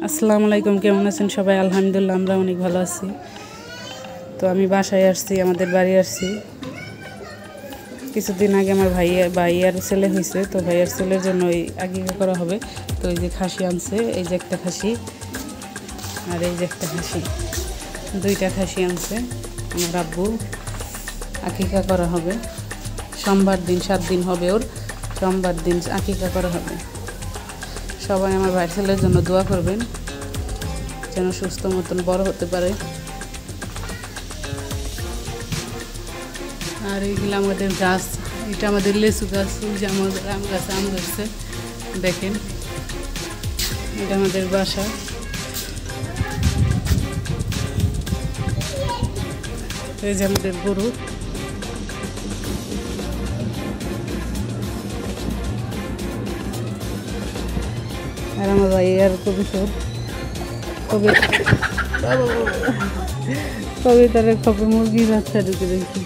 আসসালামু আলাইকুম, কেমন আছেন সবাই? আলহামদুলিল্লাহ, আমরা অনেক ভালো আছি। তো আমি বাসায় আসছি, আমাদের বাড়ি আসছি। কিছুদিন আগে আমার ভাইয়ার ছেলে হয়েছে, তো ভাইয়ার ছেলের জন্য ওই আকিকা করা হবে। তো এই যে খাসি আনছে, এই যে একটা খাসি আর এই যে একটা খাসি, দুইটা খাসি আনছে আমার আব্বু। আকিকা করা হবে সোমবার দিন, 7 দিন হবে ওর। সোমবার দিন আকিকা করা হবে। সবাই আমার ভাইয়ের ছেলের জন্য দোয়া করবেন যেন সুস্থ মতন বড় হতে পারে। আর এইগুলো আমাদের গাছ, এটা আমাদের লেচু গাছ, ওই যে আমাদের আম গাছে আম ধরছে, দেখেন। এটা আমাদের বাসা। এই যে আমাদের গরু। আর আমার ভাই আর কবিতারে খপে মুরগির বাচ্চা ঢুকে দেখি।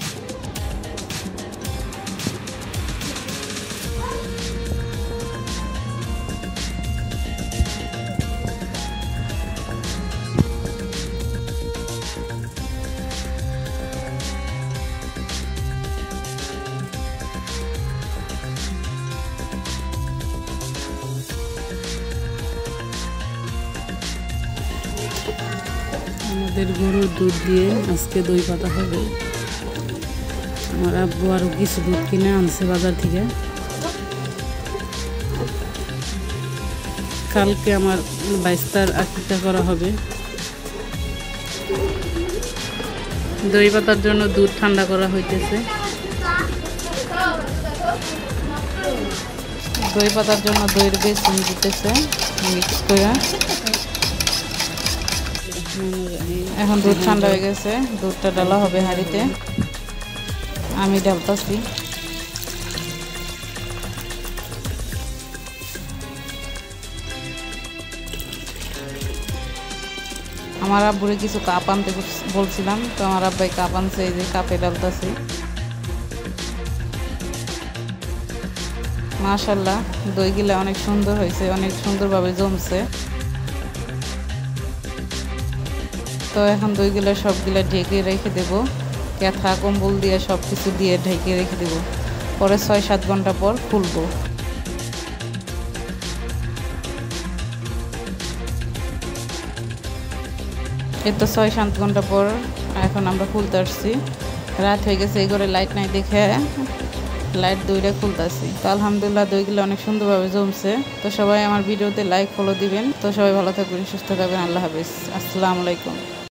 আমাদের গরুর দুধ দিয়ে আজকে দই পাতা হবে। আমার আব্বু আরও কিছু দুধ কিনে আনছে বাজার থেকে। কালকে আমার বাইস্তার আকিকা করা হবে। দই পাতার জন্য দুধ ঠান্ডা করা হইতেছে। দই পাতার জন্য দইয়ের বেসন দিতেছে মিক্স করে। এখন দুধ ঠান্ডা হয়ে গেছে, দুধটা ডালা হবে হাঁড়িতে। আমি ডালতাছি। আমার আব্বুরে কিছু কাপ আনতে বলছিলাম, তো আমার আব্বাই কাপ আনছে, এই যে কাপে ডালতাছি। মাশাআল্লাহ, দইগুলা অনেক সুন্দর হয়েছে, অনেক সুন্দরভাবে জমছে। তো এখন দইগুলা সবগুলা ঢেকে রেখে দেবো, ক্যাথা কম্বল দিয়ে সব কিছু দিয়ে ঢেকে রেখে দেবো। পরে 6-7 ঘন্টা পর খুলবো। এই তো 6-7 ঘন্টা পর এখন আমরা খুলতে আসছি। রাত হয়ে গেছে, এই ঘরে লাইট নাই দেখে লাইট দইটা খুলতেছি। তো আলহামদুলিল্লাহ, দইগুলো অনেক সুন্দরভাবে জমছে। তো সবাই আমার ভিডিওতে লাইক ফলো দিবেন। তো সবাই ভালো থাকবেন, সুস্থ থাকবেন। আল্লাহ হাফেজ, আসসালামু আলাইকুম।